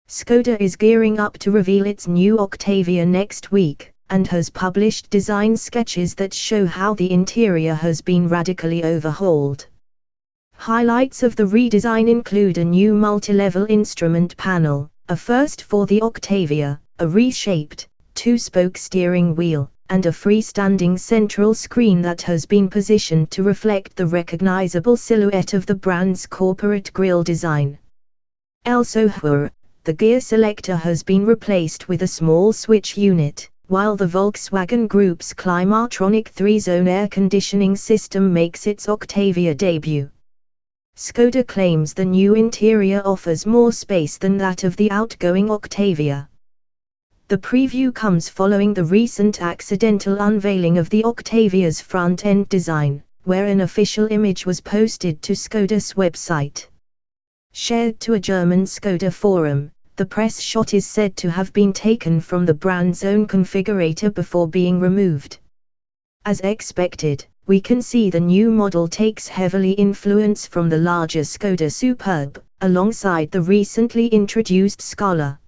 Skoda is gearing up to reveal its new Octavia next week, and has published design sketches that show how the interior has been radically overhauled. Highlights of the redesign include a new multi-level instrument panel, a first for the Octavia, a reshaped, two-spoke steering wheel, and a freestanding central screen that has been positioned to reflect the recognizable silhouette of the brand's corporate grille design. Elsewhwere, the gear selector has been replaced with a small switch unit, while the Volkswagen Group's Climatronic 3-zone air conditioning system makes its Octavia debut. Skoda claims the new interior offers more space than that of the outgoing Octavia. The preview comes following the recent accidental unveiling of the Octavia's front-end design, where an official image was posted to Skoda's website. Shared to a German Skoda forum, the press shot is said to have been taken from the brand's own configurator before being removed. As expected, we can see the new model takes heavily influence from the larger Skoda Superb, alongside the recently introduced Scala.